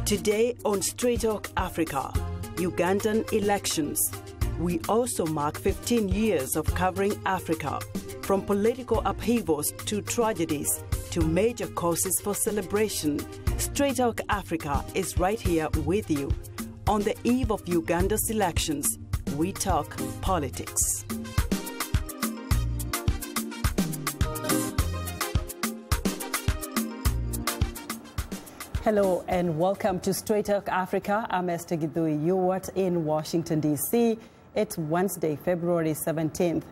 Today on Straight Talk Africa, Ugandan elections. We also mark 15 years of covering Africa, from political upheavals to tragedies to major causes for celebration. Straight Talk Africa is right here with you. On the eve of Uganda's elections, we talk politics. Hello and welcome to Straight Talk Africa. I'm Esther Gidhui Yuwat in Washington, D.C. It's Wednesday, February 17th.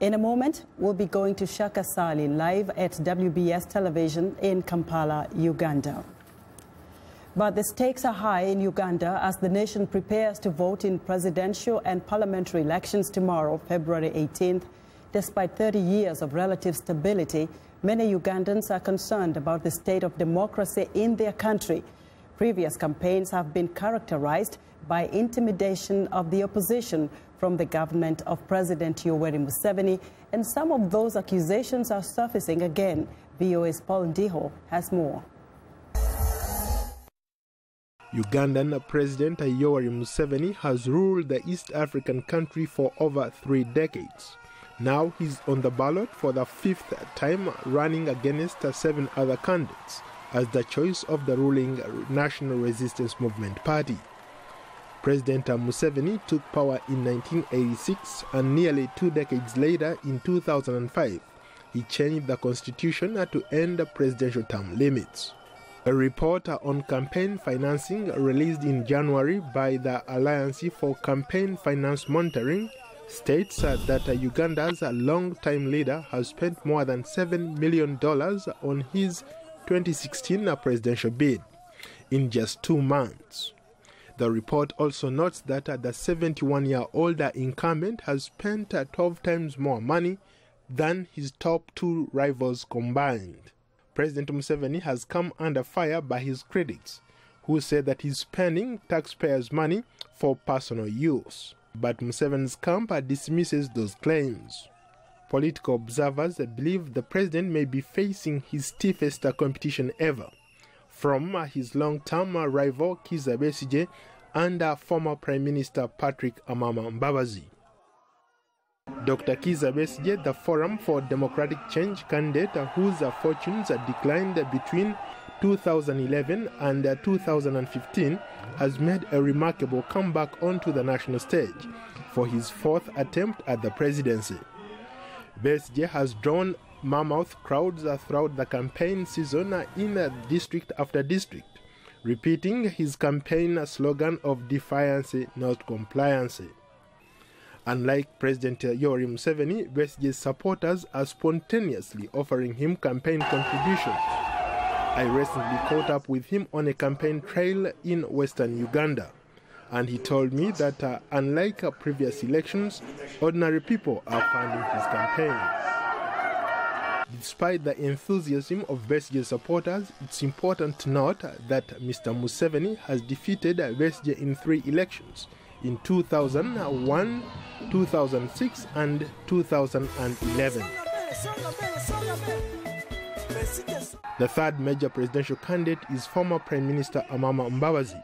In a moment, we'll be going to Shaka Ssali live at WBS television in Kampala, Uganda. But the stakes are high in Uganda as the nation prepares to vote in presidential and parliamentary elections tomorrow, February 18th. Despite 30 years of relative stability, many Ugandans are concerned about the state of democracy in their country. Previous campaigns have been characterized by intimidation of the opposition from the government of President Yoweri Museveni, and some of those accusations are surfacing again. VOA's Paul Ndiho has more. Ugandan President Yoweri Museveni has ruled the East African country for over 3 decades. Now he's on the ballot for the 5th time, running against 7 other candidates as the choice of the ruling National Resistance Movement Party. President Museveni took power in 1986, and nearly 2 decades later, in 2005, he changed the constitution to end presidential term limits. A report on campaign financing released in January by the Alliance for Campaign Finance Monitoring states that Uganda's long-time leader has spent more than $7 million on his 2016 presidential bid in just 2 months. The report also notes that the 71-year-old incumbent has spent 12 times more money than his top 2 rivals combined. President Museveni has come under fire by his critics, who say that he's spending taxpayers' money for personal use. But Museveni's camp dismisses those claims. Political observers believe the president may be facing his stiffest competition ever from his long-term rival Kizza Besigye and former Prime Minister Patrick Amama Mbabazi. Dr. Kizza Besigye, the Forum for Democratic Change candidate whose fortunes declined between 2011 and 2015, has made a remarkable comeback onto the national stage for his 4th attempt at the presidency. Besigye has drawn mammoth crowds throughout the campaign season in district after district, repeating his campaign slogan of defiance, not compliance. Unlike President Yoweri Museveni, Besigye's supporters are spontaneously offering him campaign contributions. I recently caught up with him on a campaign trail in western Uganda, and he told me that unlike previous elections, ordinary people are funding his campaign. Despite the enthusiasm of Besigye's supporters, it's important to note that Mr. Museveni has defeated Besigye in 3 elections, in 2001, 2006 and 2011. The 3rd major presidential candidate is former Prime Minister Amama Mbabazi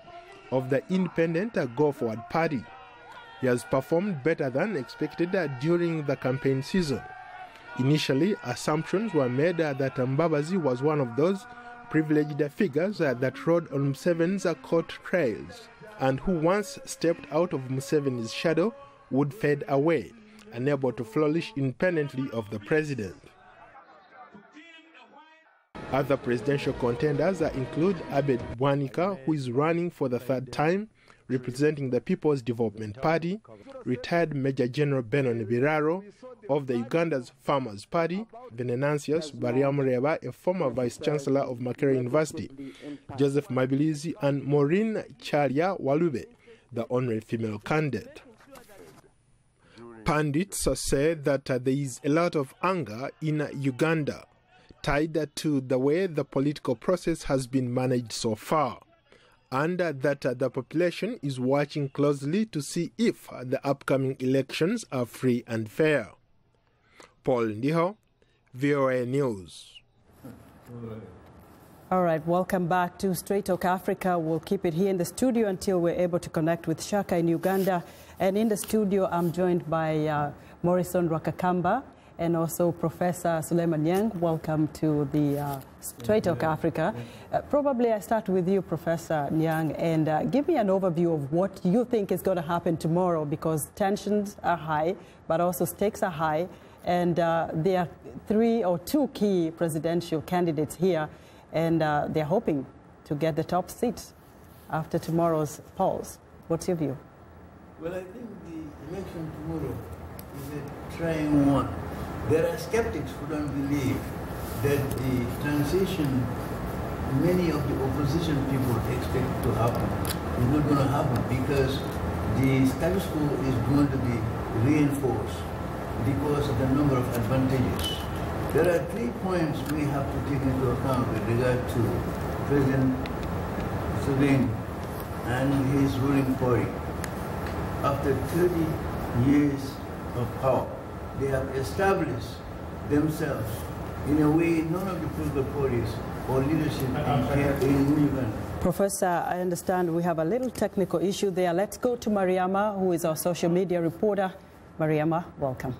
of the independent Go Forward Party. He has performed better than expected during the campaign season. Initially, assumptions were made that Mbabazi was one of those privileged figures that rode on Museveni's court trails and who once stepped out of Museveni's shadow would fade away, unable to flourish independently of the president. Other presidential contenders include Abed Bwanika, who is running for the 3rd time, representing the People's Development Party, retired Major General Benon Biraro of the Uganda's Farmers Party, Venantius Bariamureba, a former Vice-Chancellor of Makerere University, Joseph Mabilizi, and Maureen Charia Walube, the only female candidate. Pundits say that there is a lot of anger in Uganda, tied to the way the political process has been managed so far, and that the population is watching closely to see if the upcoming elections are free and fair. Paul Ndiho, VOA News. All right, welcome back to Straight Talk Africa. We'll keep it here in the studio until we're able to connect with Shaka in Uganda. And in the studio, I'm joined by Morrison Rwakakamba and also Professor Suleiman Yang. Welcome to the Straight Talk Africa. Probably I start with you, Professor Yang, and give me an overview of what you think is going to happen tomorrow, because tensions are high, but also stakes are high. And there are 3 or 2 key presidential candidates here, and they're hoping to get the top seats after tomorrow's polls. What's your view? Well, I think the election tomorrow is a trying one. There are skeptics who don't believe that the transition many of the opposition people expect to happen is not going to happen, because the status quo is going to be reinforced because of the number of advantages. There are 3 points we have to take into account with regard to President Museveni and his ruling party. After 30 years of power, they have established themselves in a way none of the political parties or leadership in Uganda. Professor, I understand we have a little technical issue there. Let's go to Mariama, who is our social media reporter. Mariama, welcome.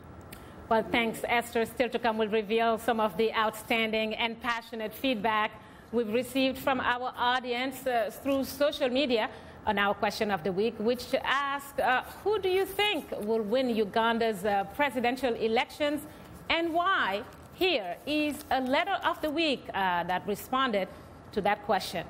Well, thanks, Esther. Still to come, we'll reveal some of the outstanding and passionate feedback we've received from our audience through social media on our question of the week, which asks, who do you think will win Uganda's presidential elections and why? Here is a letter of the week that responded to that question.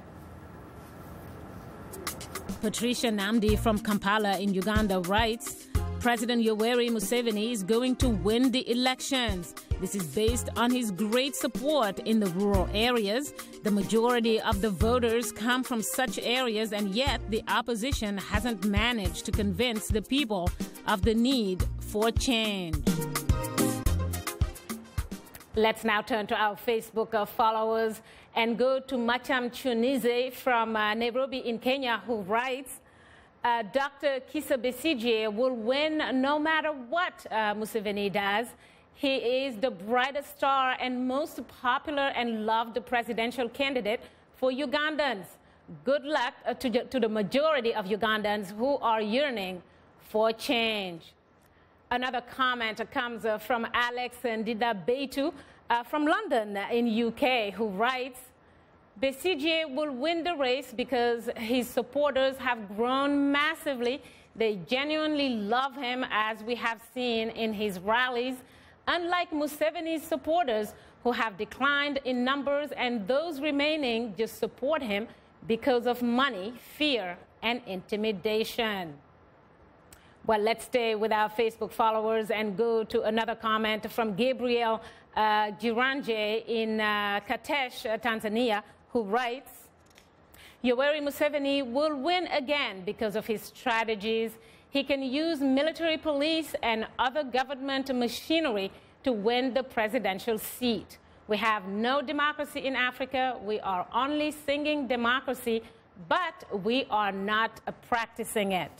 Patricia Namdi from Kampala in Uganda writes, President Yoweri Museveni is going to win the elections. This is based on his great support in the rural areas. The majority of the voters come from such areas, and yet the opposition hasn't managed to convince the people of the need for change. Let's now turn to our Facebook followers and go to Macham Chunize from Nairobi in Kenya, who writes, Dr. Kizza Besigye will win no matter what Museveni does. He is the brightest star and most popular and loved presidential candidate for Ugandans. Good luck to the majority of Ugandans who are yearning for change. Another comment comes from Alex Ndida Beitu from London in UK, who writes, Besigye will win the race because his supporters have grown massively. They genuinely love him, as we have seen in his rallies, unlike Museveni's supporters, who have declined in numbers, and those remaining just support him because of money, fear, and intimidation. Well, let's stay with our Facebook followers and go to another comment from Gabriel Jiranje in Katesh, Tanzania, who writes, Yoweri Museveni will win again because of his strategies. He can use military police and other government machinery to win the presidential seat. We have no democracy in Africa. We are only singing democracy, but we are not practicing it.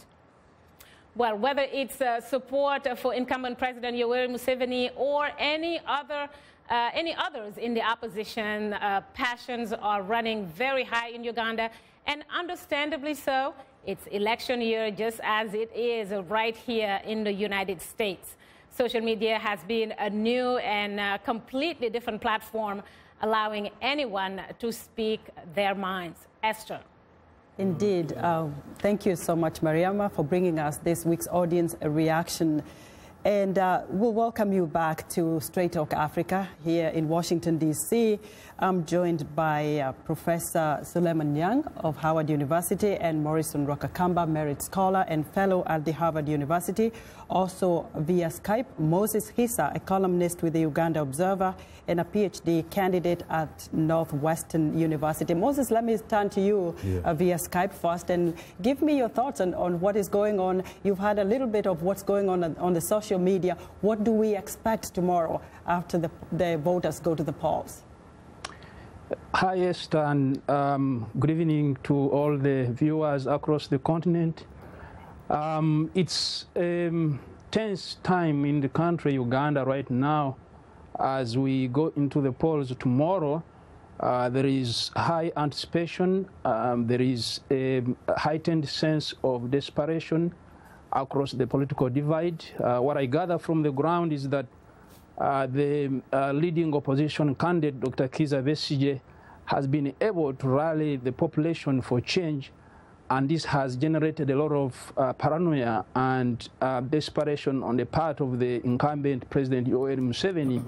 Well, whether it's support for incumbent President Yoweri Museveni or any others in the opposition, passions are running very high in Uganda, and understandably so. It's election year, just as it is right here in the United States. Social media has been a new and completely different platform, allowing anyone to speak their minds. Esther. Indeed. Thank you so much, Mariama, for bringing us this week's audience reaction. And we'll welcome you back to Straight Talk Africa here in Washington, D.C. I'm joined by Professor Suleiman Yang of Howard University and Morrison Rwakakamba, Merit Scholar and Fellow at the Harvard University. Also via Skype, Moses Hissa, a columnist with the Uganda Observer and a PhD candidate at Northwestern University. Moses, let me turn to you via Skype first and give me your thoughts on what is going on. You've had a little bit of what's going on the social media. What do we expect tomorrow after the voters go to the polls? Hi, Esther, and good evening to all the viewers across the continent. It's a tense time in the country, Uganda, right now, as we go into the polls tomorrow. There is high anticipation. There is a heightened sense of desperation across the political divide. What I gather from the ground is that the leading opposition candidate, Dr. Kizza Besigye, has been able to rally the population for change, and this has generated a lot of paranoia and desperation on the part of the incumbent President Yoweri Museveni,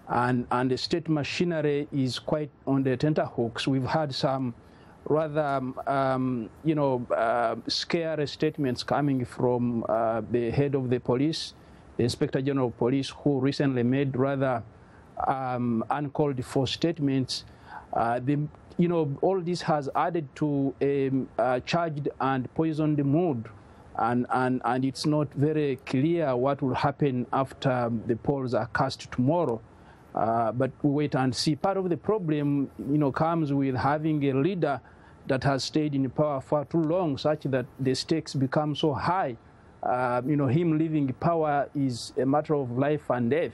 and the state machinery is quite on the tenterhooks. We've had some rather, scary statements coming from the head of the police, the Inspector General of Police, who recently made rather uncalled for statements. All this has added to a charged and poisoned mood, and it's not very clear what will happen after the polls are cast tomorrow. But we wait and see. Part of the problem, comes with having a leader that has stayed in power for too long, such that the stakes become so high. Him leaving power is a matter of life and death,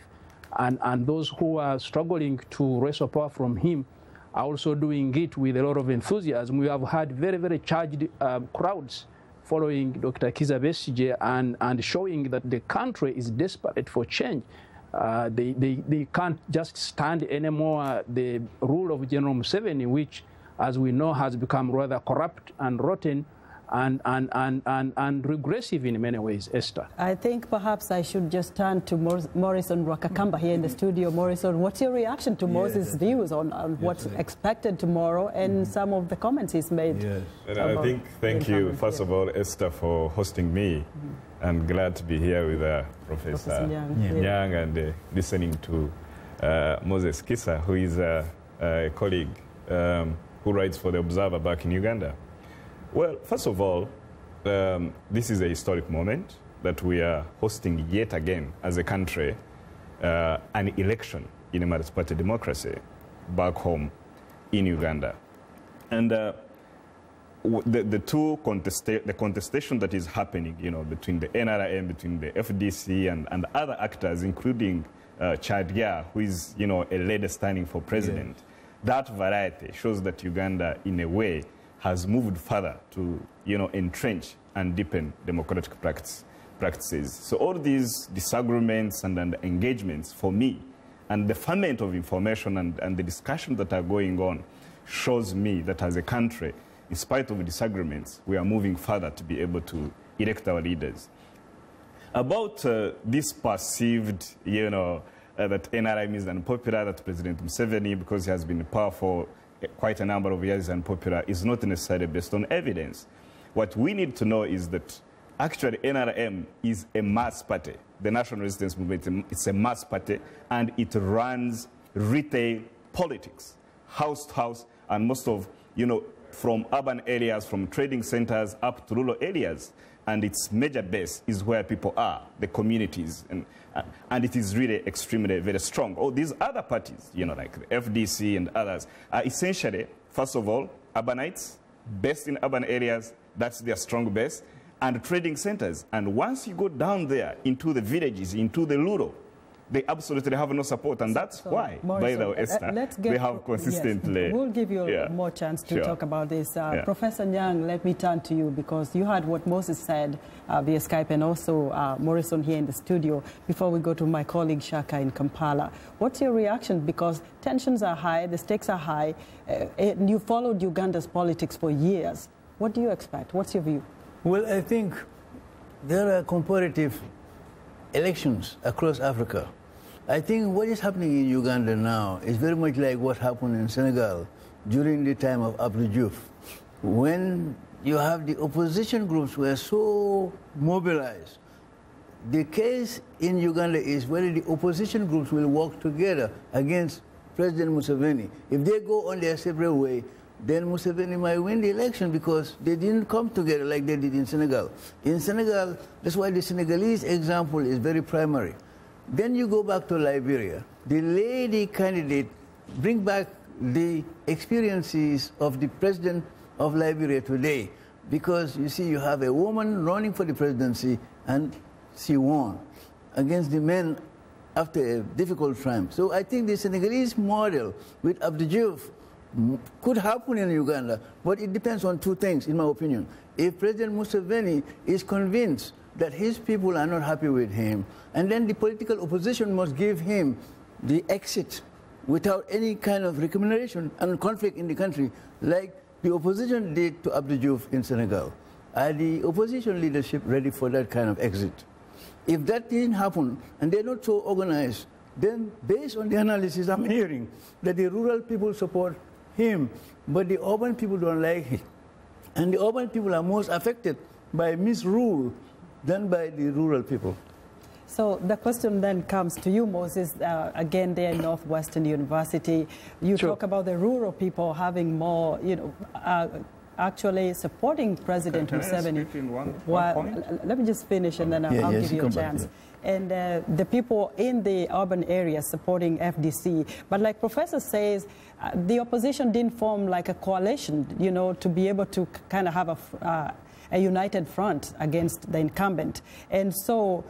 and those who are struggling to wrestle power from him are also doing it with a lot of enthusiasm. We have had very, very charged crowds following Dr. Kizza Besigye and showing that the country is desperate for change. They can't just stand anymore the rule of General Museveni, which, as we know, has become rather corrupt and rotten and regressive in many ways, Esther. I think perhaps I should just turn to Morrison Rwakakamba here in the studio. Morrison, what's your reaction to Moses' views on what's expected tomorrow and some of the comments he's made? Yes. I think, thank you, first of all, Esther, for hosting me. I'm glad to be here with Professor Young and listening to Moses Kizza, who is a colleague who writes for The Observer back in Uganda. Well, first of all, this is a historic moment that we are hosting yet again as a country an election in a multi-party democracy back home in Uganda. And the contestation that is happening, between the NRM, between the FDC and other actors, including Chadya, who is, a lady standing for president, that variety shows that Uganda, in a way, has moved further to, entrench and deepen democratic practices. So all these disagreements and engagements, for me, and the ferment of information and the discussion that are going on shows me that as a country, in spite of disagreements, we are moving further to be able to elect our leaders. About this perceived, that NRM is unpopular, that President Museveni, because he has been in power for quite a number of years, unpopular, is not necessarily based on evidence. What we need to know is that actually NRM is a mass party. The National Resistance Movement, it's a mass party, and it runs retail politics, house to house, and most of, from urban areas, from trading centers up to rural areas. And its major base is where people are, the communities, and it is really extremely very strong. All these other parties, like the FDC and others, are essentially, first of all, urbanites, based in urban areas, that's their strong base, and trading centers. And once you go down there into the villages, into the rural, they absolutely have no support, and that's why, by the way, Esther, they have consistently... Yes, we'll give you more chance to talk about this. Professor Nyang, let me turn to you, because you heard what Moses said via Skype, and also Morrison here in the studio, before we go to my colleague Shaka in Kampala. What's your reaction? Because tensions are high, the stakes are high, and you followed Uganda's politics for years. What do you expect? What's your view? Well, I think there are comparative elections across Africa. I think what is happening in Uganda now is very much like what happened in Senegal during the time of Abdou Diouf, when you have the opposition groups were so mobilized. The case in Uganda is whether the opposition groups will work together against President Museveni. If they go on their separate way, then Museveni might win the election, because they didn't come together like they did in Senegal. In Senegal, that's why the Senegalese example is very primary. Then you go back to Liberia. The lady candidate bring back the experiences of the president of Liberia today, because you see, you have a woman running for the presidency, and she won against the men after a difficult time. So I think the Senegalese model with Abdou Diouf could happen in Uganda, but it depends on two things, in my opinion. If President Museveni is convinced that his people are not happy with him, and then the political opposition must give him the exit without any kind of recrimination and conflict in the country, like the opposition did to Abdou Diouf in Senegal. Are the opposition leadership ready for that kind of exit? If that didn't happen, and they're not so organized, then based on the analysis I'm hearing, that the rural people support him, but the urban people don't like it. And the urban people are most affected by misrule than by the rural people. So the question then comes to you, Moses, again there in Northwestern University. You talk about the rural people having more, actually supporting President Museveni. One point? Let me just finish and then I'll give you a chance. And the people in the urban areas supporting FDC. But like Professor says, the opposition didn't form like a coalition, to be able to kind of have a united front against the incumbent. And so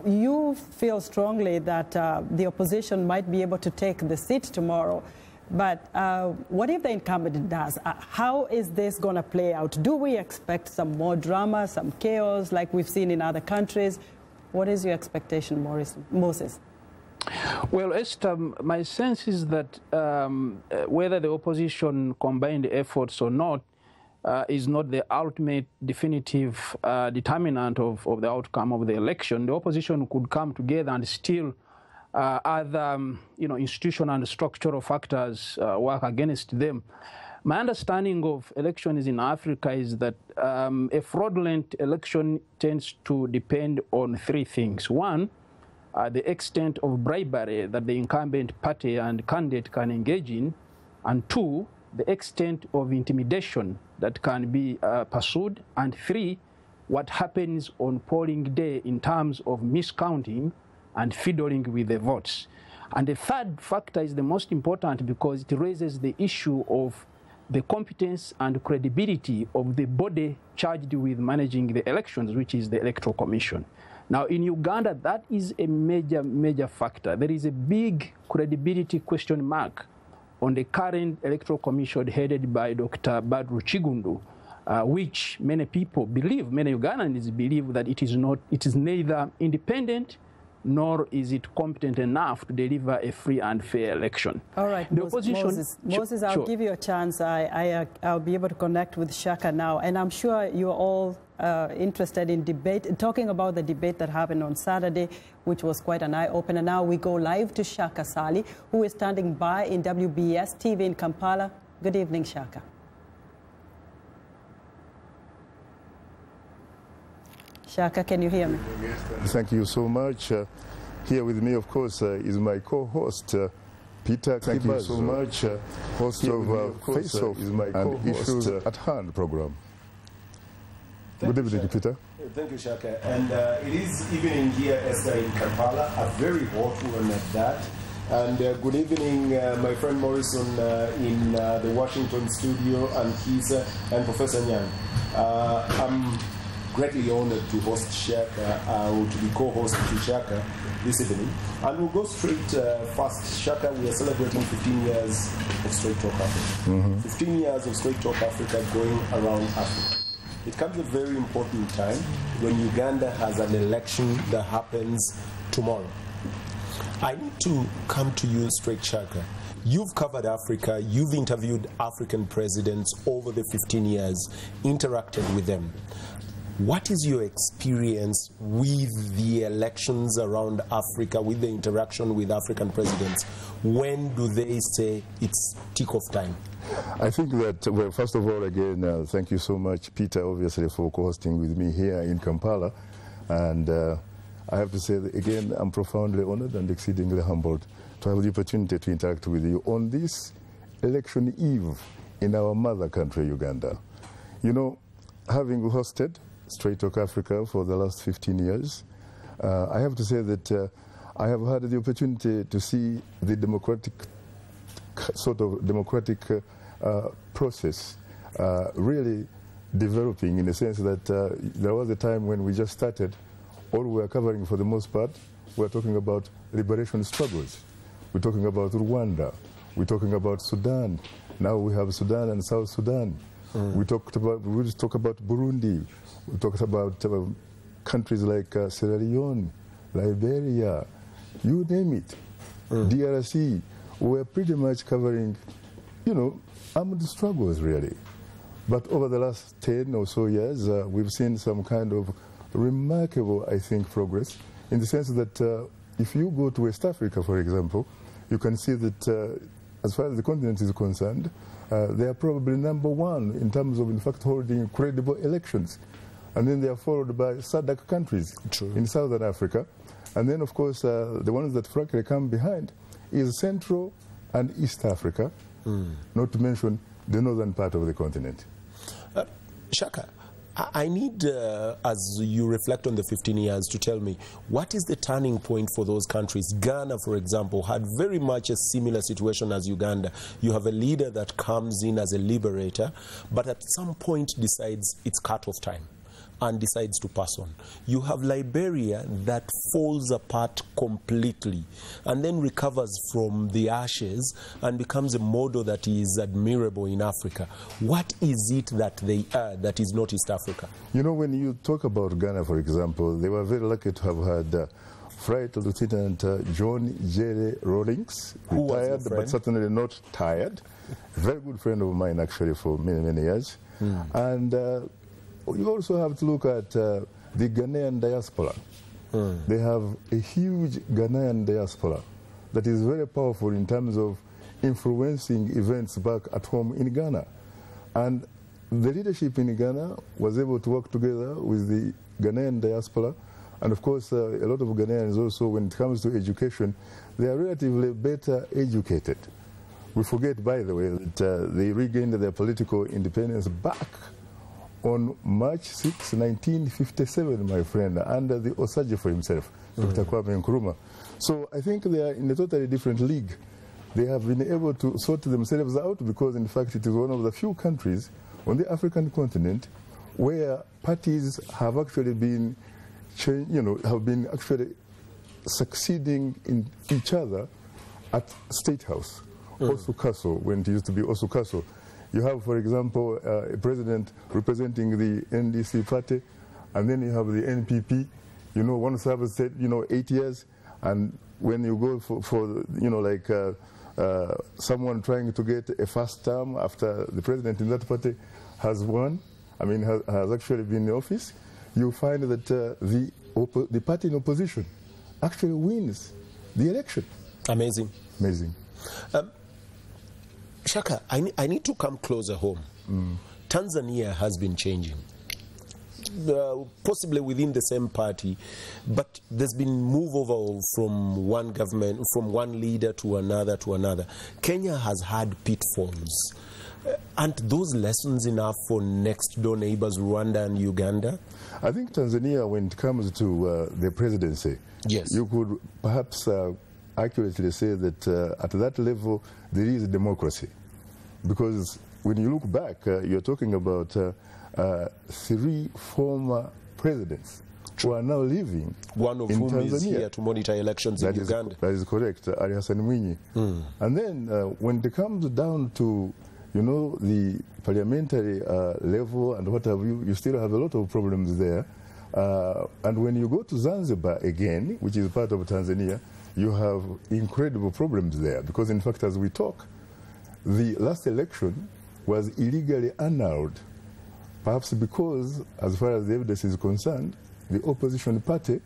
you feel strongly that the opposition might be able to take the seat tomorrow. But what if the incumbent does? How is this going to play out? Do we expect some more drama, some chaos like we've seen in other countries? What is your expectation, Moses? Well, Esther, my sense is that whether the opposition combined efforts or not is not the ultimate definitive determinant of the outcome of the election. The opposition could come together and still other institutional and structural factors work against them. My understanding of elections in Africa is that a fraudulent election tends to depend on three things. One, the extent of bribery that the incumbent party and candidate can engage in. And two, the extent of intimidation that can be pursued. And three, what happens on polling day in terms of miscounting and fiddling with the votes. And the third factor is the most important because it raises the issue of the competence and credibility of the body charged with managing the elections, which is the Electoral Commission. Now, in Uganda, that is a major, major factor. There is a big credibility question mark on the current Electoral Commission headed by Dr. Badru Chigundu, which many people believe, many Ugandans believe that it is neither independent nor is it competent enough to deliver a free and fair election. All right, the opposition, Moses, I'll give you a chance. I'll be able to connect with Shaka now, and I'm sure you're all interested in talking about the debate that happened on Saturday, which was quite an eye-opener. Now we go live to Shaka Ssali, who is standing by in WBS TV in Kampala. Good evening, Shaka. Shaka, can you hear me? Thank you so much. Here with me, of course, is my co-host, Peter. Thank you so much. Host of Face Off and Issues at Hand program. Good evening, Peter. Thank you, Shaka. And it is evening here, Esther, in Kampala, a very hot one at that. And good evening, my friend Morrison in the Washington studio, and Kisa and Professor Nyang. I'm greatly honored to host Shaka, or to be co-host to Shaka this evening. And we'll go straight first. Shaka, we are celebrating 15 years of Straight Talk Africa. 15 years of Straight Talk Africa going around Africa. It comes at a very important time when Uganda has an election that happens tomorrow. I need to come to you straight, Shaka. You've covered Africa, you've interviewed African presidents over the 15 years, interacted with them. What is your experience with the elections around Africa, with the interaction with African presidents? When do they say it's tick-off time? I think that, well, first of all, again, thank you so much, Peter, obviously, for co-hosting with me here in Kampala. And I have to say that, again, I'm profoundly honored and exceedingly humbled to have the opportunity to interact with you on this election eve in our mother country, Uganda. You know, having hosted Straight Talk Africa for the last 15 years, I have to say that I have had the opportunity to see the democratic process really developing, in the sense that there was a time when we just started, all we were covering for the most part, we're talking about liberation struggles. We're talking about Rwanda. We're talking about Sudan. Now we have Sudan and South Sudan. We just talk about Burundi. We talked about countries like Sierra Leone, Liberia, you name it, DRC. We're pretty much covering, armed struggles really. But over the last 10 or so years, we've seen some kind of remarkable, I think, progress in the sense that if you go to West Africa, for example, you can see that as far as the continent is concerned, they are probably #1 in terms of, in fact, holding credible elections. And then they are followed by SADC countries in Southern Africa. And then, of course, the ones that frankly come behind is Central and East Africa, not to mention the northern part of the continent. Shaka, I need, as you reflect on the 15 years, to tell me, what is the turning point for those countries? Ghana, for example, had very much a similar situation as Uganda. You have a leader that comes in as a liberator, but at some point decides it's cut-off time and decides to pass on. You have Liberia that falls apart completely and then recovers from the ashes and becomes a model that is admirable in Africa. What is it that they are that is not East Africa? When you talk about Ghana, for example, they were very lucky to have had Flight Lieutenant John Jerry Rawlings, retired but certainly not tired. A very good friend of mine, actually, for many, many years. And you also have to look at the Ghanaian diaspora. They have a huge Ghanaian diaspora that is very powerful in terms of influencing events back at home in Ghana. And the leadership in Ghana was able to work together with the Ghanaian diaspora. And of course, a lot of Ghanaians also, when it comes to education, they are relatively better educated. We forget, by the way, that they regained their political independence back on March 6, 1957, my friend, under the Osajifo himself, Dr. Kwame Nkrumah. So I think they are in a totally different league. They have been able to sort themselves out because, in fact, it is one of the few countries on the African continent where parties have actually been, actually succeeding in each other at State House, Osu Castle, when it used to be Osu Castle. You have, for example, a president representing the NDC party, and then you have the NPP. One serves, 8 years, and when you go for someone trying to get a first term after the president in that party has won, has actually been in office, you find that the party in opposition actually wins the election. Amazing. Amazing. Shaka, I need to come closer home. Tanzania has been changing, possibly within the same party, but there's been move over from one government, from one leader to another to another. Kenya has had pitfalls. Aren't those lessons enough for next door neighbors, Rwanda and Uganda? I think Tanzania, when it comes to the presidency, yes, you could perhaps accurately say that at that level there is democracy, because when you look back, you're talking about 3 former presidents who are now living one of in whom Tanzania. Is here to monitor elections in Uganda. That is correct, Ali Hassan Mwinyi. And then when it comes down to the parliamentary level and what have you, you still have a lot of problems there. And when you go to Zanzibar again, which is part of Tanzania, you have incredible problems there, because in fact, as we talk, the last election was illegally annulled, perhaps because, as far as the evidence is concerned, the opposition party,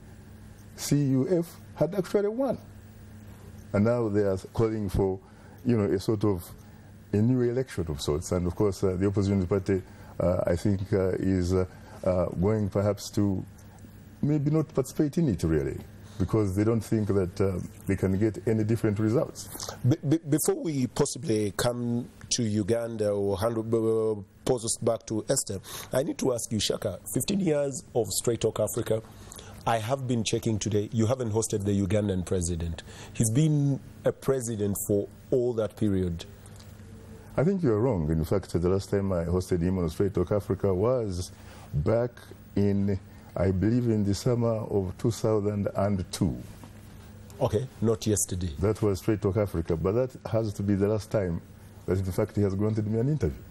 CUF, had actually won. And now they are calling for, a sort of a new election of sorts. And of course, the opposition party, I think, is going perhaps to maybe not participate in it, really, because they don't think that they can get any different results. Before we possibly come to Uganda or pose us back to Esther, I need to ask you, Shaka, 15 years of Straight Talk Africa, I have been checking today, you haven't hosted the Ugandan president. He's been a president for all that period. I think you're wrong. In fact, the last time I hosted him on Straight Talk Africa was back in, I believe, in the summer of 2002. Okay, not yesterday. That was Straight Talk Africa, but that has to be the last time that in fact he has granted me an interview.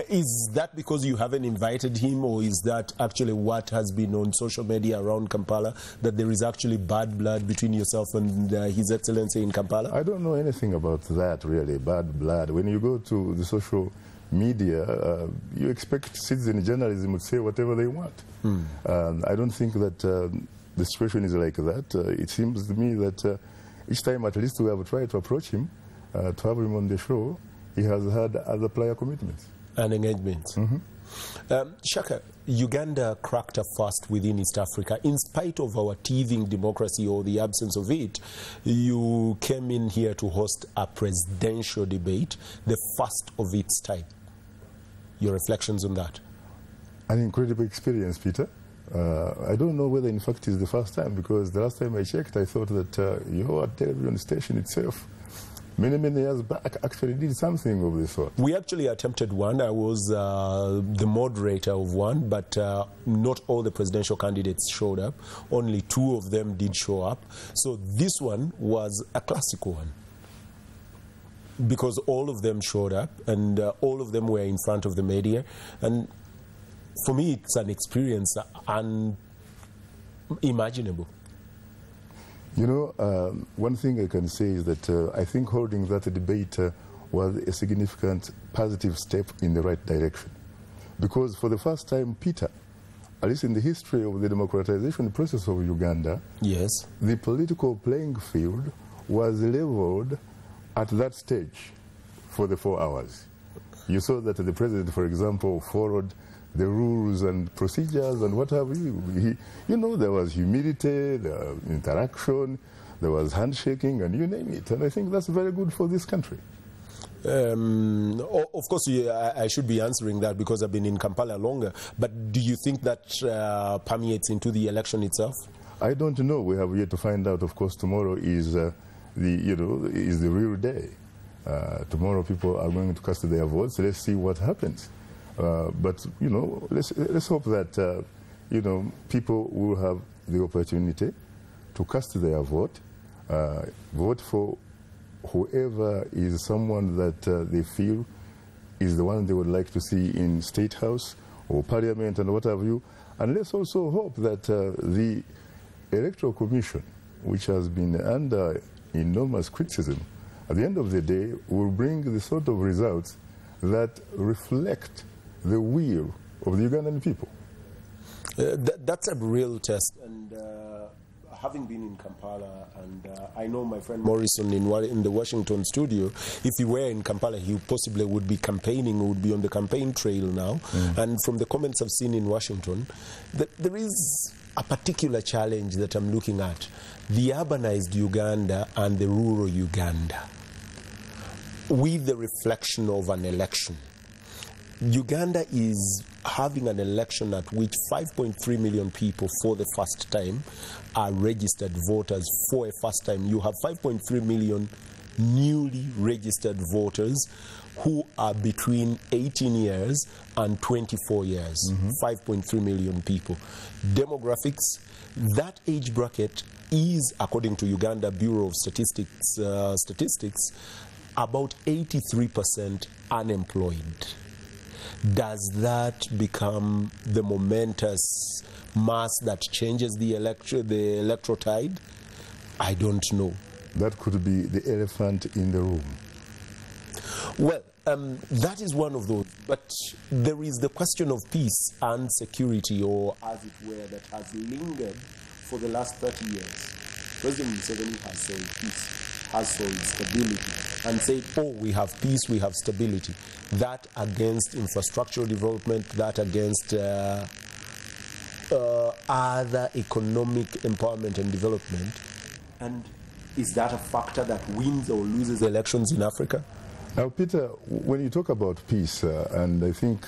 Is that because you haven't invited him, or is that actually what has been on social media around Kampala, that there is actually bad blood between yourself and His Excellency in Kampala? I don't know anything about that, really, bad blood. When you go to the social media, you expect citizen journalism would say whatever they want. I don't think that the situation is like that. It seems to me that each time at least we have tried to approach him, to have him on the show, he has had other player commitments. And engagements. Shaka, Uganda cracked a fast within East Africa. In spite of our teething democracy or the absence of it, you came in here to host a presidential debate, the first of its type. Your reflections on that? An incredible experience, Peter. I don't know whether in fact it's the first time, because the last time I checked I thought that your television station itself many years back actually did something of this sort. We actually attempted one. I was the moderator of one, but not all the presidential candidates showed up. Only 2 of them did show up. So this one was a classical one, because all of them showed up and all of them were in front of the media. And for me, it's an experience unimaginable. You know, one thing I can say is that I think holding that debate was a significant positive step in the right direction. Because for the first time, Peter, at least in the history of the democratization process of Uganda, yes, the political playing field was leveled at that stage for the 4 hours. You saw that the president, for example, followed the rules and procedures and what have you. You know, there was humility, there was interaction, there was handshaking, and you name it. And I think that's very good for this country. Of course, I should be answering that because I've been in Kampala longer. But do you think that permeates into the election itself? I don't know. We have yet to find out. Of course, tomorrow is the real day. Tomorrow, people are going to cast their votes. Let's see what happens. But you know, let's hope that you know, people will have the opportunity to cast their vote, vote for whoever is someone that they feel is the one they would like to see in State House or Parliament and what have you. And let's also hope that the Electoral Commission, which has been under enormous criticism, at the end of the day will bring the sort of results that reflect the will of the Ugandan people. That's a real test. And having been in Kampala, and I know my friend Morrison in the Washington studio, if he were in Kampala, he possibly would be campaigning, would be on the campaign trail now. And from the comments I've seen in Washington, there is a particular challenge that I'm looking at: the urbanized Uganda and the rural Uganda, with the reflection of an election. Uganda is having an election at which 5.3 million people for the first time are registered voters for a first time. You have 5.3 million newly registered voters who are between 18 years and 24 years. 5.3 million people. Demographics, that age bracket is, according to Uganda Bureau of Statistics, about 83% unemployed. Does that become the momentous mass that changes the electoral tide? I don't know. That could be the elephant in the room. Well, that is one of those. But there is the question of peace and security, or as it were, that has lingered for the last 30 years. President Museveni has sold peace, has sold stability, and said, oh, we have peace, we have stability. That against infrastructural development, that against other economic empowerment and development. And is that a factor that wins or loses elections in Africa? Now, Peter, when you talk about peace, and I think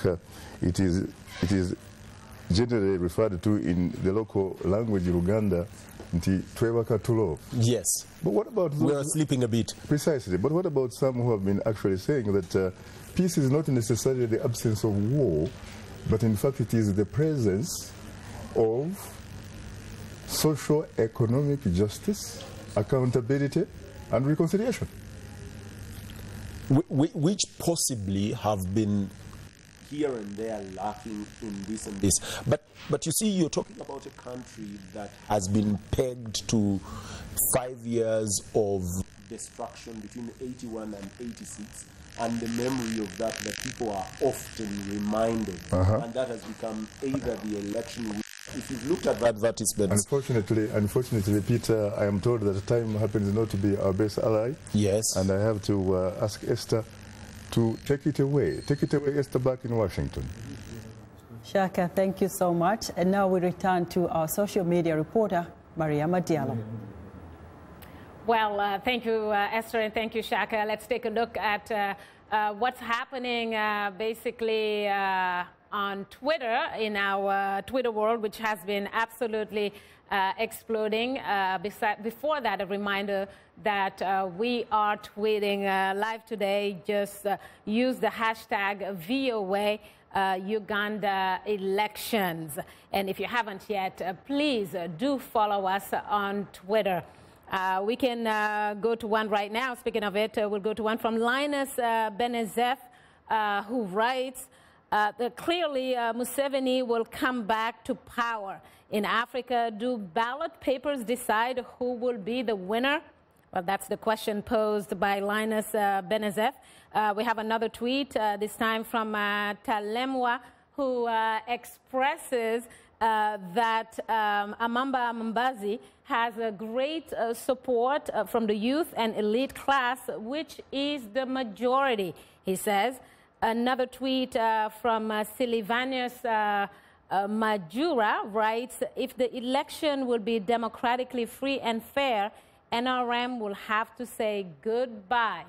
it is generally referred to in the local language in Uganda, twebaka tulo. Yes. But what about those? We are sleeping a bit. Precisely. But what about some who have been actually saying that peace is not necessarily the absence of war, but in fact it is the presence of socio-economic justice, accountability, and reconciliation. Which possibly have been here and there lacking in this and this. But you see, you're talking about a country that has been pegged to 5 years of destruction between 81 and 86, and the memory of that people are often reminded. And that has become either the election. If you've looked at that advertisement. Unfortunately, Peter, I am told that time happens not to be our best ally. Yes. And I have to ask Esther to take it away. Take it away, Esther, back in Washington. Shaka, thank you so much. And now we return to our social media reporter, Mariama Diallo. Well, thank you, Esther, and thank you, Shaka. Let's take a look at what's happening basically on Twitter, in our Twitter world, which has been absolutely exploding. Before that, a reminder that we are tweeting live today. Just use the hashtag VOA Uganda elections. And if you haven't yet, please do follow us on Twitter. We can go to one right now. Speaking of it, we'll go to one from Linus Benezeth, who writes, clearly Museveni will come back to power. In Africa, do ballot papers decide who will be the winner? Well, that's the question posed by Linus Benezeth. We have another tweet, this time from Talemwa, who expresses that Amamba Mbazi has a great support from the youth and elite class, which is the majority, he says. Another tweet from Silvanus Majura writes, if the election will be democratically free and fair, NRM will have to say goodbye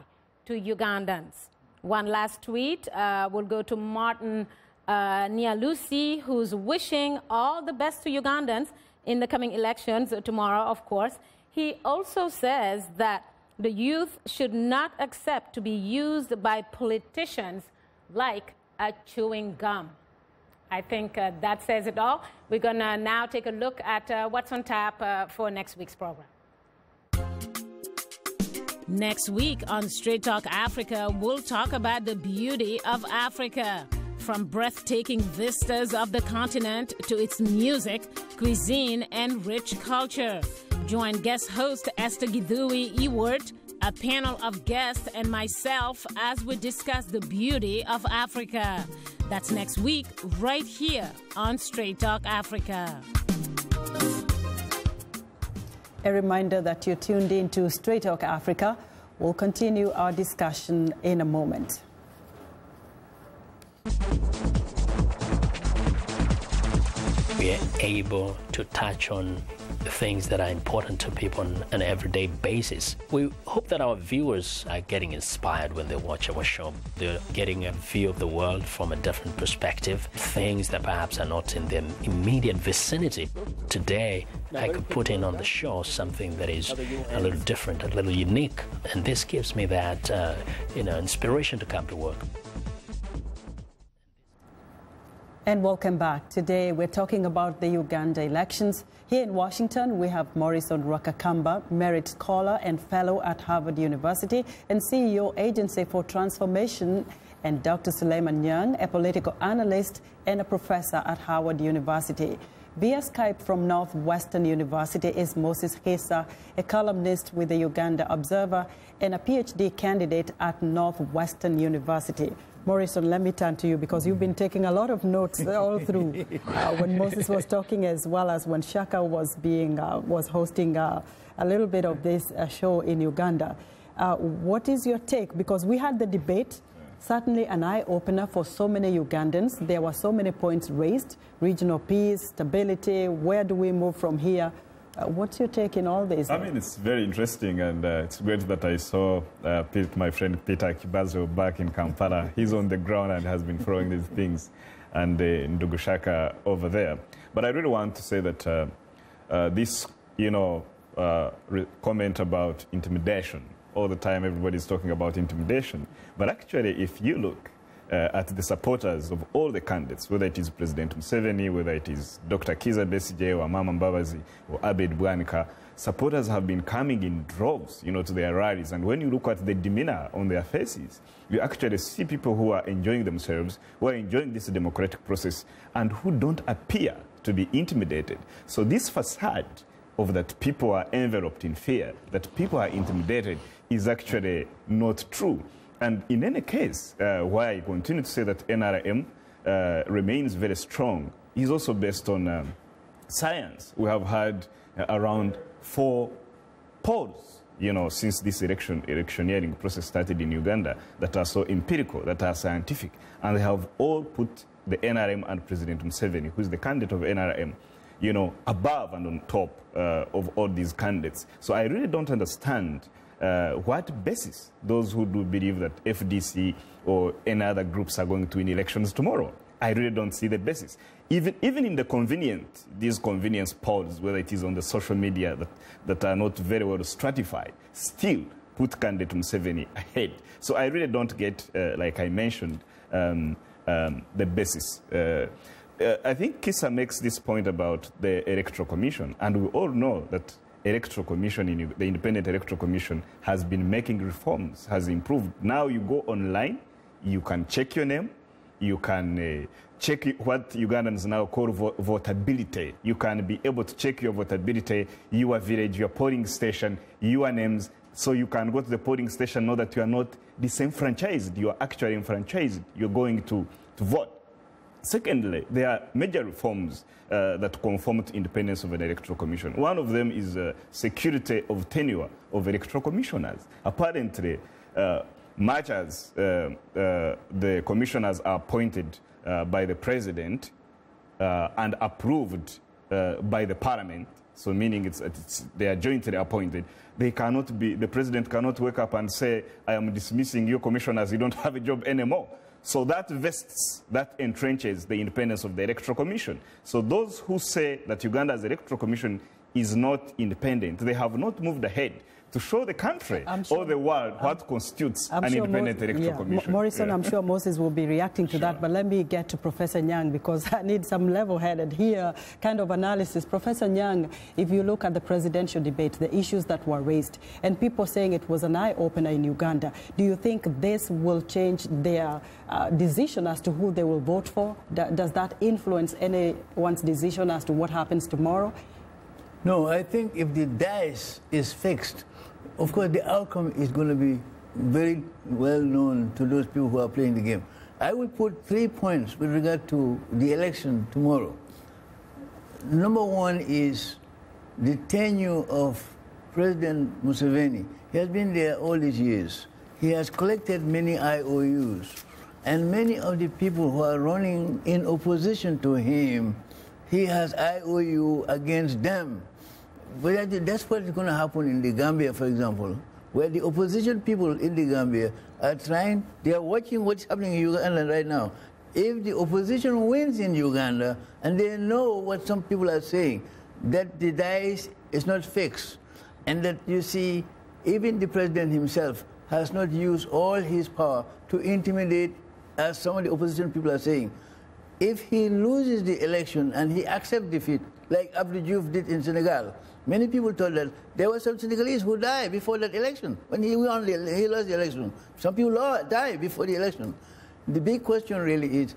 to Ugandans. One last tweet will go to Martin Nialusi, who's wishing all the best to Ugandans in the coming elections tomorrow, of course. He also says that the youth should not accept to be used by politicians like a chewing gum. I think that says it all. We're going to now take a look at what's on tap for next week's program. Next week on Straight Talk Africa, we'll talk about the beauty of Africa. From breathtaking vistas of the continent to its music, cuisine, and rich culture. Join guest host Esther Githui Ewart, a panel of guests, and myself as we discuss the beauty of Africa. That's next week, right here on Straight Talk Africa. A reminder that you're tuned in to Straight Talk Africa. We'll continue our discussion in a moment. We are able to touch on things that are important to people on an everyday basis. We hope that our viewers are getting inspired when they watch our show. They're getting a view of the world from a different perspective, things that perhaps are not in their immediate vicinity. Today, I could put in on the show something that is a little different, a little unique, and this gives me that inspiration to come to work. And welcome back. Today we're talking about the Uganda elections. Here in Washington, we have Morrison Rwakakamba, Merit Scholar and Fellow at Harvard University and CEO Agency for Transformation, and Dr. Suleiman Young, a political analyst and a professor at Howard University. Via Skype from Northwestern University is Moses Hisa, a columnist with the Uganda Observer and a PhD candidate at Northwestern University. Morrison, let me turn to you because you've been taking a lot of notes all through when Moses was talking, as well as when Shaka was hosting a little bit of this show in Uganda. What is your take? Because we had the debate, certainly an eye-opener for so many Ugandans. There were so many points raised: regional peace, stability, where do we move from here? What's your take in all this? I mean, it's very interesting, and it's great that I saw my friend Peter Kibazo back in Kampala. He's on the ground and has been following these things, and Ndugu Shaka over there. But I really want to say that this, comment about intimidation, all the time everybody's talking about intimidation. But actually, if you look, at the supporters of all the candidates, whether it is President Museveni, whether it is Dr. Kizza Besigye or Mama Mbabazi or Abed Bwanika. Supporters have been coming in droves, you know, to their rallies. And when you look at the demeanor on their faces, you actually see people who are enjoying themselves, who are enjoying this democratic process, and who don't appear to be intimidated. So this facade of that people are enveloped in fear, that people are intimidated, is actually not true. And in any case, why I continue to say that NRM remains very strong is also based on science. We have had around 4 polls, you know, since this electioneering process started in Uganda, that are so empirical, that are scientific, and they have all put the NRM and President Museveni, who is the candidate of NRM, you know, above and on top of all these candidates. So I really don't understand what basis those who do believe that FDC or any other groups are going to win elections tomorrow. I really don't see the basis. Even in these convenience polls, whether it is on the social media that are not very well stratified, still put candidate Museveni ahead. So I really don't get, like I mentioned, the basis. I think Kisa makes this point about the Electoral Commission, and we all know that Electoral Commission, the Independent Electoral Commission, has been making reforms, has improved. Now you go online, you can check your name, you can check what Ugandans now call votability. You can be able to check your votability, your village, your polling station, your names, so you can go to the polling station, know that you are not disenfranchised, you are actually enfranchised, you're going to vote. Secondly, there are major reforms that conform to independence of an electoral commission. One of them is security of tenure of electoral commissioners. Apparently, much as the commissioners are appointed by the president and approved by the parliament, so meaning they are jointly appointed, they cannot be, the president cannot wake up and say, I am dismissing you commissioners, you don't have a job anymore. So that vests, that entrenches the independence of the Electoral Commission. So those who say that Uganda's Electoral Commission is not independent, they have not moved ahead to show the country or the world what constitutes an independent electoral commission. Morrison, I'm sure Moses will be reacting to that, but let me get to Professor Nyang, because I need some level-headed here kind of analysis. Professor Nyang, if you look at the presidential debate, the issues that were raised, and people saying it was an eye-opener in Uganda, do you think this will change their decision as to who they will vote for? Does that influence anyone's decision as to what happens tomorrow? No, I think if the dice is fixed, of course the outcome is going to be very well known to those people who are playing the game. I will put 3 points with regard to the election tomorrow. Number one is the tenure of President Museveni. He has been there all these years. He has collected many IOUs, and many of the people who are running in opposition to him, he has IOU against them. But that's what is going to happen in the Gambia, for example, where the opposition people in the Gambia are trying, they are watching what's happening in Uganda right now. If the opposition wins in Uganda, and they know what some people are saying, that the dice is not fixed, and that, you see, even the president himself has not used all his power to intimidate, as some of the opposition people are saying. If he loses the election and he accepts defeat, like Abdou Diouf did in Senegal, many people thought that there were some Senegalese who died before that election, when he lost the election. Some people died before the election. The big question really is,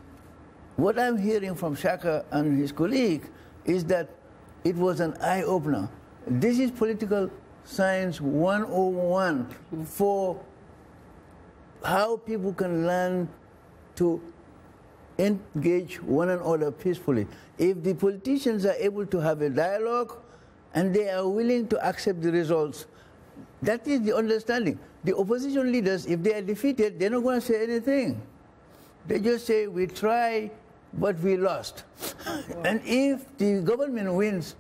what I'm hearing from Shaka and his colleague is that it was an eye-opener. This is political science 101 for how people can learn to engage one another peacefully. If the politicians are able to have a dialogue and they are willing to accept the results, that is the understanding. The opposition leaders, if they are defeated, they're not going to say anything. They just say, we tried, but we lost. And if the government wins,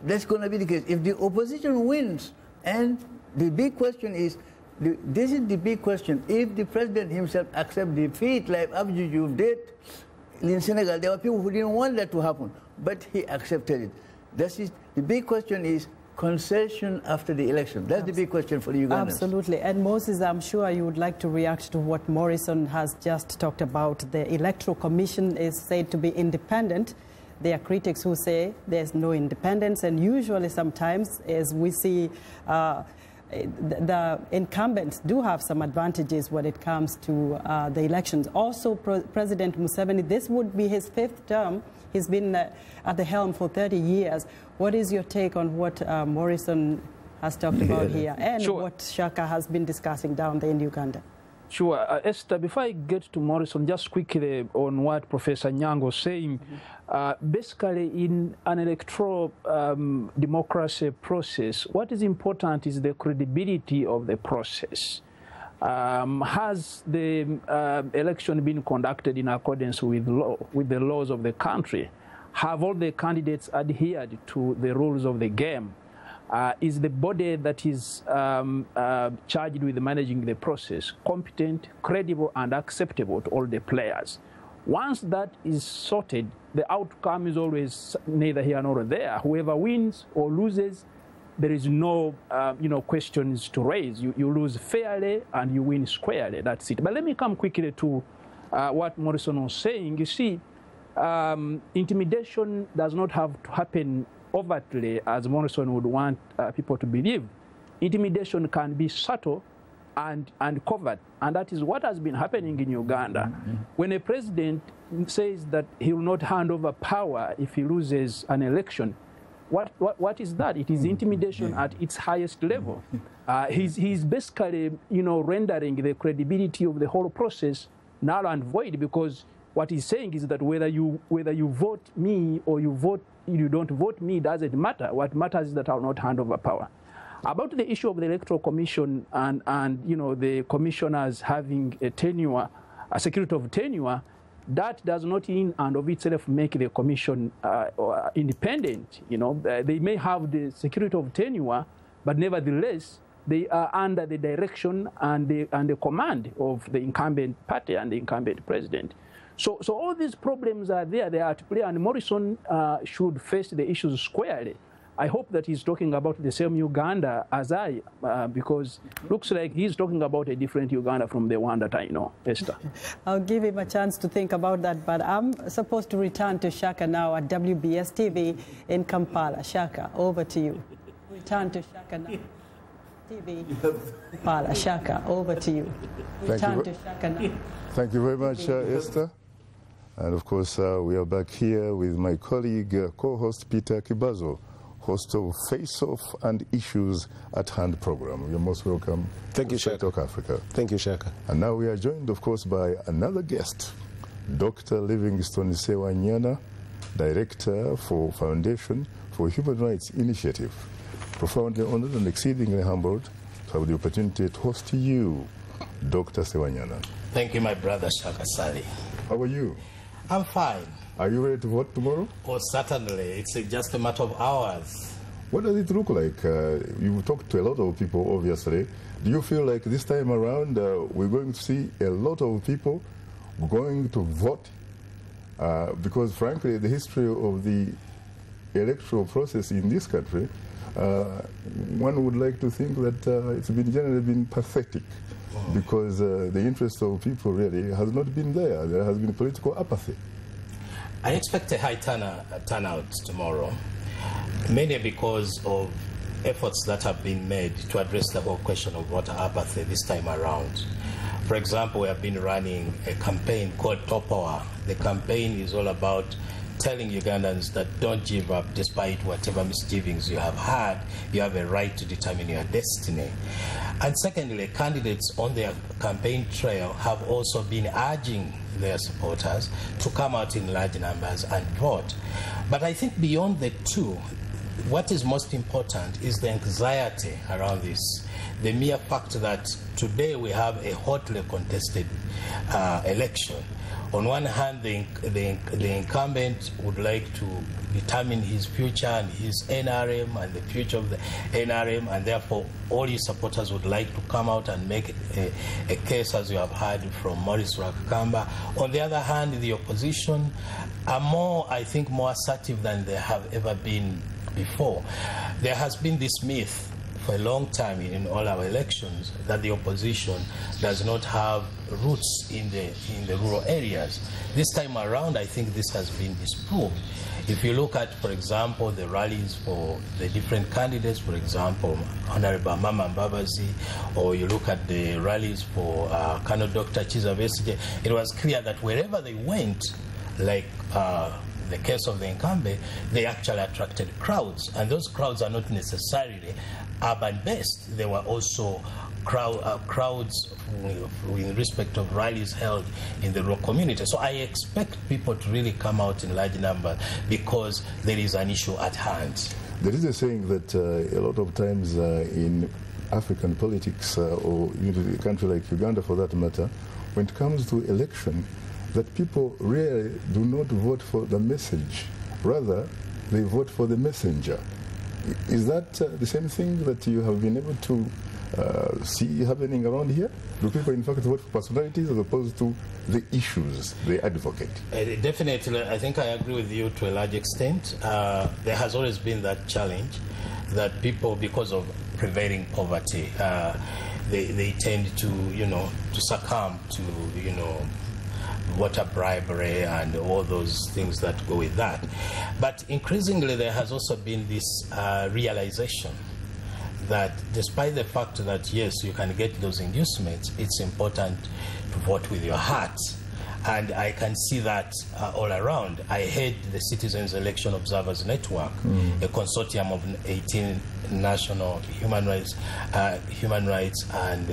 that's going to be the case. If the opposition wins, and the big question is, this is the big question, if the president himself accepts defeat like Abdou Diouf did in Senegal, there were people who didn't want that to happen, but he accepted it. The big question is, concession after the election? That's the big question for the Ugandans. Absolutely. And Moses, I'm sure you would like to react to what Morrison has just talked about. The Electoral Commission is said to be independent. There are critics who say there's no independence, and usually sometimes, as we see, the incumbents do have some advantages when it comes to the elections. Also, President Museveni, this would be his 5th term. He's been at the helm for 30 years. What is your take on what Morrison has talked about here and what Shaka has been discussing down there in Uganda? Sure. Esther, before I get to Morrison, just quickly on what Professor Nyango was saying. Basically, in an electoral democracy process, what is important is the credibility of the process. Has the election been conducted in accordance with the laws of the country? Have all the candidates adhered to the rules of the game? Is the body that is charged with managing the process competent, credible, and acceptable to all the players? Once that is sorted, the outcome is always neither here nor there. Whoever wins or loses, there is no questions to raise. You lose fairly and you win squarely. That's it. But let me come quickly to what Morrison was saying. You see, intimidation does not have to happen overtly, as Morrison would want people to believe. Intimidation can be subtle and covert, and that is what has been happening in Uganda. When a president says that he will not hand over power if he loses an election, what is that? It is intimidation at its highest level. He's basically, rendering the credibility of the whole process null and void, because what he's saying is that whether you vote me or you don't vote me doesn't matter. What matters is that I will not hand over power. About the issue of the Electoral Commission and the commissioners having a tenure, a security of tenure, that does not in and of itself make the commission independent. They may have the security of tenure, but nevertheless they are under the direction and the command of the incumbent party and the incumbent president. So all these problems are there. They are at play, and Morrison should face the issues squarely. I hope that he's talking about the same Uganda as I, because looks like he's talking about a different Uganda from the one that I know. Esther. I'll give him a chance to think about that, but I'm supposed to return to Shaka now at WBS TV in Kampala. Shaka, over to you. Return to Shaka now. TV, Kampala. Shaka, over to you. Return to Shaka now. Thank you very much, Esther. And of course, we are back here with my colleague, co-host Peter Kibazo, host of Face Off and Issues at Hand program. You're most welcome. Thank you, Shaka. Talk Africa. Thank you, Shaka. And now we are joined, of course, by another guest, Dr. Livingstone Sewanyana, Director for Foundation for Human Rights Initiative. Profoundly honored and exceedingly humbled to have the opportunity to host you, Dr. Sewanyana. Thank you, my brother Shaka Ssali. How are you? I'm fine. Are you ready to vote tomorrow? Oh, certainly. It's just a matter of hours. What does it look like? You've talked to a lot of people, obviously. Do you feel like this time around we're going to see a lot of people going to vote? Because, frankly, the history of the electoral process in this country, one would like to think that it's been generally been pathetic. Because the interest of people really has not been there. There has been political apathy. I expect a high turnout tomorrow, mainly because of efforts that have been made to address the whole question of voter apathy this time around. For example, we have been running a campaign called Topower. The campaign is all about telling Ugandans that don't give up despite whatever misgivings you have had. You have a right to determine your destiny. And secondly, candidates on their campaign trail have also been urging their supporters to come out in large numbers and vote. But I think beyond the two, what is most important is the anxiety around this. The mere fact that today we have a hotly contested election. On one hand, the incumbent would like to determine his future and his NRM and the future of the NRM, and therefore all his supporters would like to come out and make a case, as you have heard from Maurice Ruakamba. On the other hand, the opposition are I think, more assertive than they have ever been before. There has been this myth for a long time in all our elections that the opposition does not have roots in the rural areas. This time around, I think this has been disproved. If you look at, for example, the rallies for the different candidates, for example, Honorable Mama Mbabazi, or you look at the rallies for Colonel Dr. Kizza Besigye, it was clear that wherever they went, like the case of the incumbent, they actually attracted crowds, and those crowds are not necessarily urban-based. They were also crowds in respect of rallies held in the rural community. So I expect people to really come out in large numbers because there is an issue at hand. There is a saying that a lot of times in African politics, or in a country like Uganda for that matter, when it comes to election, that people really do not vote for the message. Rather, they vote for the messenger. Is that the same thing that you have been able to see happening around here? Do people in fact vote for personalities as opposed to the issues they advocate? Definitely, I think I agree with you to a large extent. There has always been that challenge that people, because of prevailing poverty, they tend to, to succumb to, voter bribery and all those things that go with that. But increasingly, there has also been this realization that despite the fact that, yes, you can get those inducements, it's important to vote with your heart. And I can see that all around. I head the Citizens Election Observers Network, a consortium of 18 national human rights and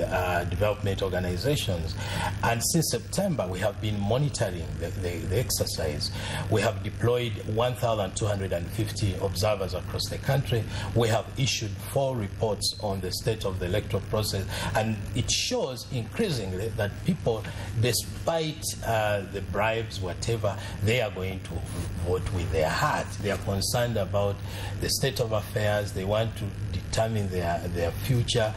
development organizations. And since September, we have been monitoring the exercise. We have deployed 1,250 observers across the country. We have issued 4 reports on the state of the electoral process. And it shows increasingly that people, despite the bribes, whatever, they are going to vote with their heart. They are concerned about the state of affairs. They want to determine their future,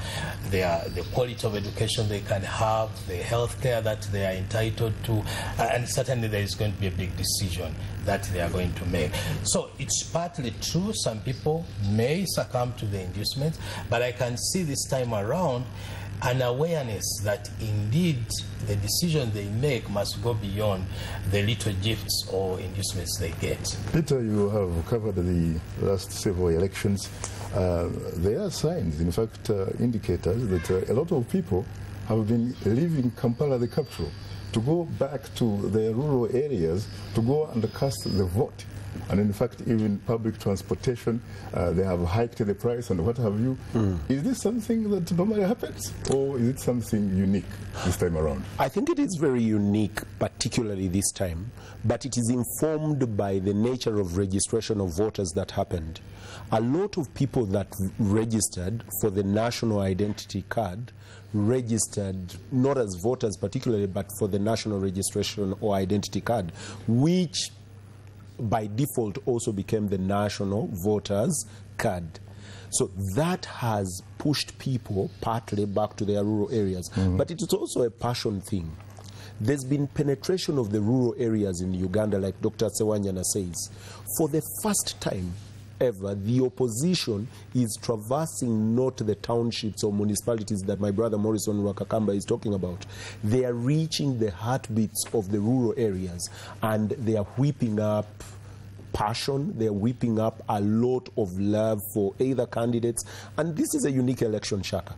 the quality of education they can have, the health care that they are entitled to, and certainly there is going to be a big decision that they are going to make. So it's partly true, some people may succumb to the inducements, but I can see this time around an awareness that indeed the decision they make must go beyond the little gifts or inducements they get. Peter, you have covered the last several elections. There are signs, in fact, indicators that a lot of people have been leaving Kampala, the capital, to go back to their rural areas to go and cast the vote. And in fact, even public transportation, they have hiked the price and what have you. Is this something that normally happens, or is it something unique this time around? I think it is very unique, particularly this time, but it is informed by the nature of registration of voters that happened. A lot of people that registered for the national identity card registered not as voters particularly, but for the national registration or identity card, which by default also became the national voters card. So that has pushed people partly back to their rural areas. But it is also a passion thing. There's been penetration of the rural areas in Uganda, like Dr. Sewanyana says. For the first time ever, the opposition is traversing not the townships or municipalities that my brother Morrison Wakakamba is talking about. They are reaching the heartbeats of the rural areas, and they are whipping up passion, they're whipping up a lot of love for either candidates. And this is a unique election, Shaka.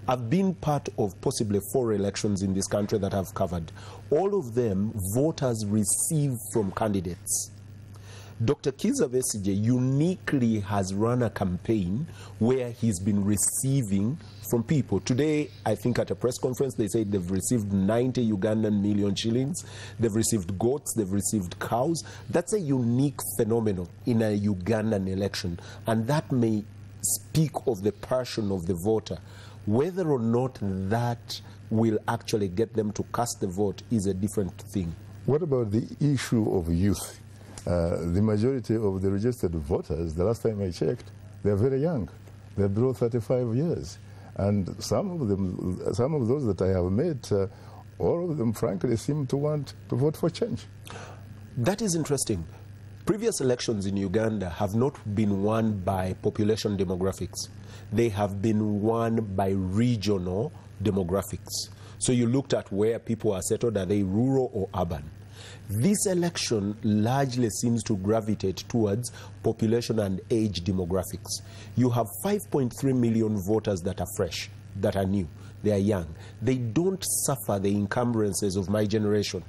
I've been part of possibly 4 elections in this country that I've covered. All of them, voters receive from candidates. Dr. Kizza Besigye uniquely has run a campaign where he's been receiving from people. Today, I think at a press conference, they said they've received 90 Ugandan million shillings. They've received goats, they've received cows. That's a unique phenomenon in a Ugandan election. And that may speak of the passion of the voter. Whether or not that will actually get them to cast the vote is a different thing. What about the issue of youth? The majority of the registered voters, the last time I checked, they're very young. They're below 35 years. And some of those that I have met, all of them frankly seem to want to vote for change. That is interesting. Previous elections in Uganda have not been won by population demographics. They have been won by regional demographics. So you looked at where people are settled, are they rural or urban? This election largely seems to gravitate towards population and age demographics. You have 5.3 million voters that are fresh, that are new, they are young. They don't suffer the encumbrances of my generation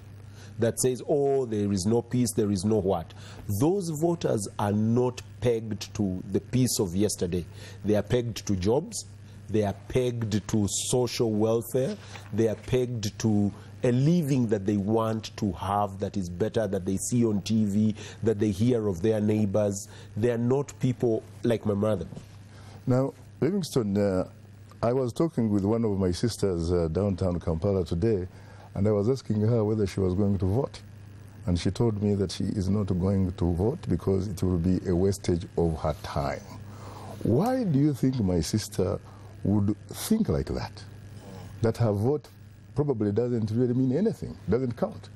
that says, oh, there is no peace, there is no what. Those voters are not pegged to the peace of yesterday. They are pegged to jobs, they are pegged to social welfare, they are pegged to a living that they want to have that is better, that they see on TV, that they hear of their neighbors. They are not people like my mother. Now, Livingston, I was talking with one of my sisters downtown Kampala today, and I was asking her whether she was going to vote. And she told me that she is not going to vote because it will be a wastage of her time. Why do you think my sister would think like that? That her vote probably doesn't really mean anything, doesn't count.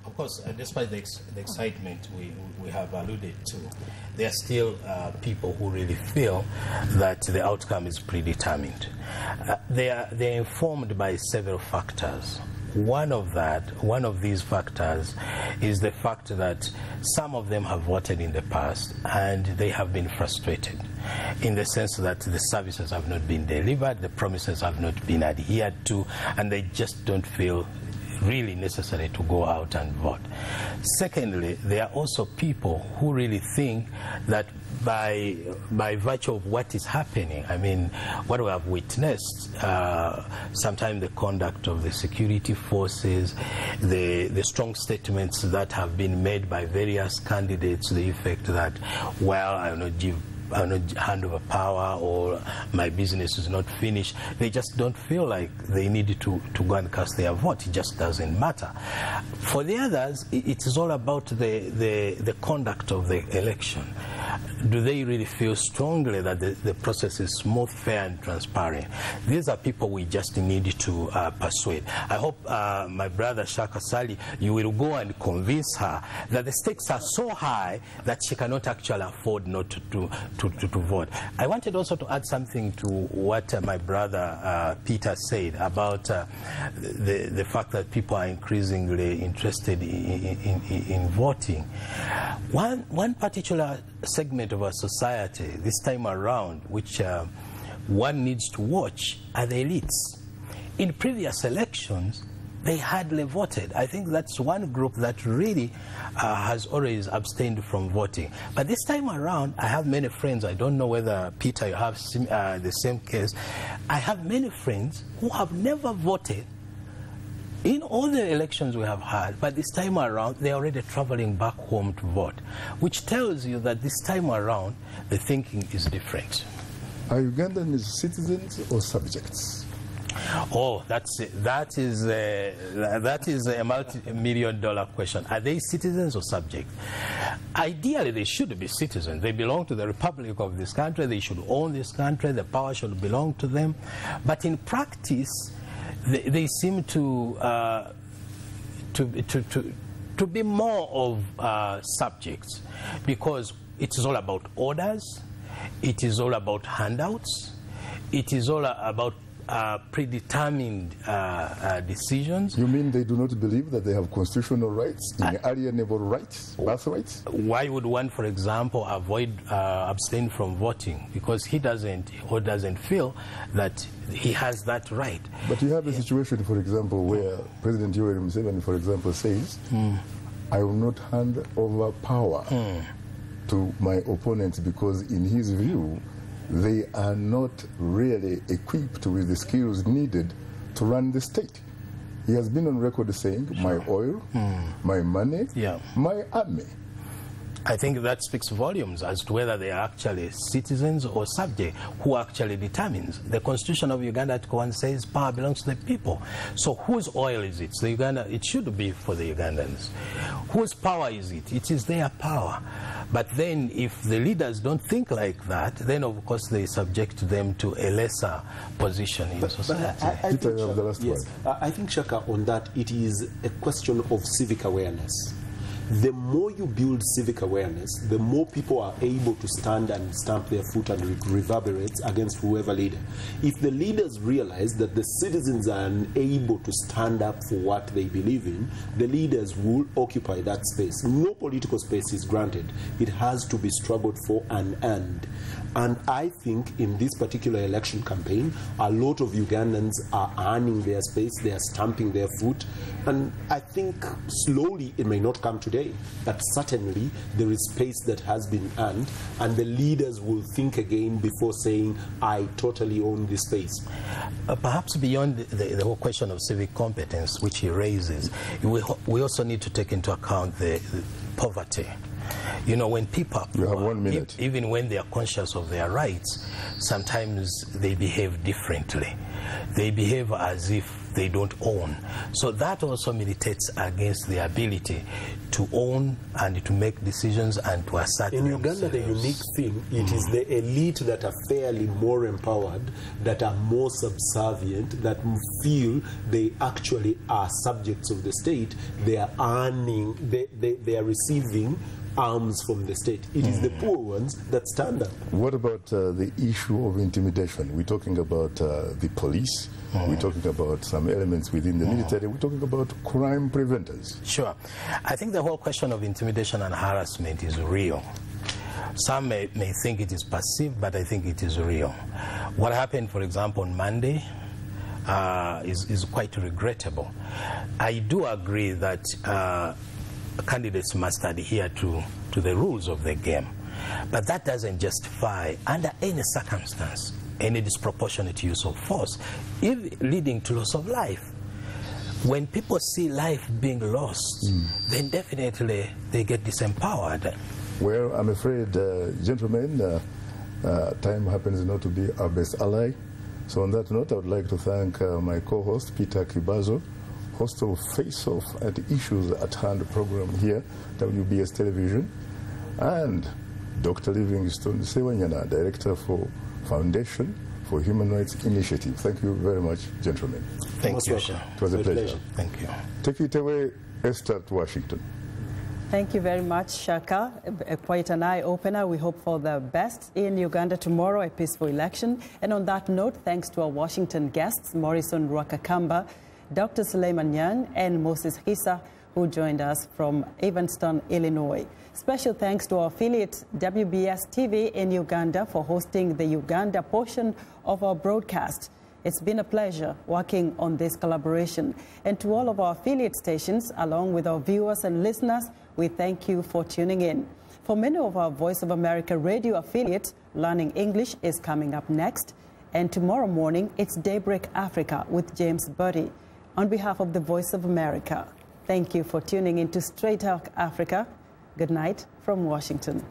Of course, despite the excitement we have alluded to, there are still people who really feel that the outcome is predetermined. They're informed by several factors. One of these factors is the fact that some of them have voted in the past and they have been frustrated in the sense that the services have not been delivered, the promises have not been adhered to, and they just don't feel really necessary to go out and vote. Secondly, there are also people who really think that by virtue of what is happening, I mean, what we have witnessed, sometimes the conduct of the security forces, the strong statements that have been made by various candidates to the effect that, well, I will not hand over power, or my business is not finished. They just don't feel like they need to go and cast their vote. It just doesn't matter. For the others, it is all about the conduct of the election. Do they really feel strongly that the process is smooth, fair, and transparent? These are people we just need to persuade. I hope my brother Shaka Ssali, you will go and convince her that the stakes are so high that she cannot actually afford not to vote. I wanted also to add something to what my brother Peter said about the fact that people are increasingly interested in voting. One particular segment of our society this time around, which one needs to watch, are the elites. In previous elections, they hardly voted. I think that's one group that really has always abstained from voting. But this time around, I have many friends. I don't know whether, Peter, you have the same case. I have many friends who have never voted in all the elections we have had, but this time around, they're already traveling back home to vote, which tells you that this time around, the thinking is different. Are Ugandans citizens or subjects? Oh, that is a multi-million-dollar question. Are they citizens or subjects? Ideally, they should be citizens. They belong to the republic of this country. They should own this country. The power should belong to them. But in practice, they seem to be more of subjects, because it is all about orders, it is all about handouts, it is all about predetermined decisions. You mean they do not believe that they have constitutional rights, inalienable rights, birthrights? Why would one, for example, abstain from voting? Because he doesn't feel that he has that right. But you have a situation, for example, where President Yoweri Museveni, for example, says, I will not hand over power to my opponents because, in his view, they are not really equipped with the skills needed to run the state. He has been on record saying, my oil, my money, my army. I think that speaks volumes as to whether they are actually citizens or subjects. Who actually determines? The Constitution of Uganda, Article 1 says power belongs to the people. So whose oil is it? It should be for the Ugandans. Whose power is it? It is their power. But then if the leaders don't think like that, then of course they subject them to a lesser position in society. I think, Shaka, on that, it is a question of civic awareness. The more you build civic awareness, the more people are able to stand and stamp their foot and reverberate against whoever leader. If the leaders realize that the citizens are unable to stand up for what they believe in, the leaders will occupy that space. No political space is granted. It has to be struggled for and earned. And I think in this particular election campaign, a lot of Ugandans are earning their space, they are stamping their foot, and I think slowly, it may not come today, but certainly there is space that has been earned, and the leaders will think again before saying, I totally own this space. Perhaps beyond the whole question of civic competence, which he raises, we also need to take into account the poverty. You know, when people, you have 1 minute. Even when they are conscious of their rights, sometimes they behave differently. They behave as if they don't own. So that also militates against the ability to own and to make decisions and to assert in Uganda, the unique thing, it is the elite that are fairly more empowered, that are more subservient, that feel they actually are subjects of the state. They are earning, they are receiving arms from the state. It is the poor ones that stand up. What about the issue of intimidation? We're talking about the police. We're talking about some elements within the military. We're talking about crime preventers. Sure. I think the whole question of intimidation and harassment is real. Some may think it is passive, but I think it is real. What happened, for example, on Monday is quite regrettable. I do agree that candidates must adhere to the rules of the game. But that doesn't justify, under any circumstance, any disproportionate use of force, even leading to loss of life. When people see life being lost, then definitely they get disempowered. Well, I'm afraid, gentlemen, time happens not to be our best ally. So on that note, I would like to thank my co-host, Peter Kibazo, host of Face Off at Issues at Hand program here, WBS Television, and Dr. Livingstone Sewanyana, Director for Foundation for Human Rights Initiative. Thank you very much, gentlemen. Thank you, sir. It was a pleasure. Thank you. Take it away, Esther, to Washington. Thank you very much, Shaka. Quite an eye-opener. We hope for the best in Uganda tomorrow, a peaceful election. And on that note, thanks to our Washington guests, Morrison Rwakakamba, Dr. Suleiman Young, and Moses Hissa, who joined us from Evanston, Illinois. Special thanks to our affiliate WBS TV in Uganda for hosting the Uganda portion of our broadcast. It's been a pleasure working on this collaboration. And to all of our affiliate stations, along with our viewers and listeners, we thank you for tuning in. For many of our Voice of America radio affiliates, Learning English is coming up next. And tomorrow morning, it's Daybreak Africa with James Buddy. On behalf of the Voice of America, thank you for tuning in to Straight Talk Africa. Good night from Washington.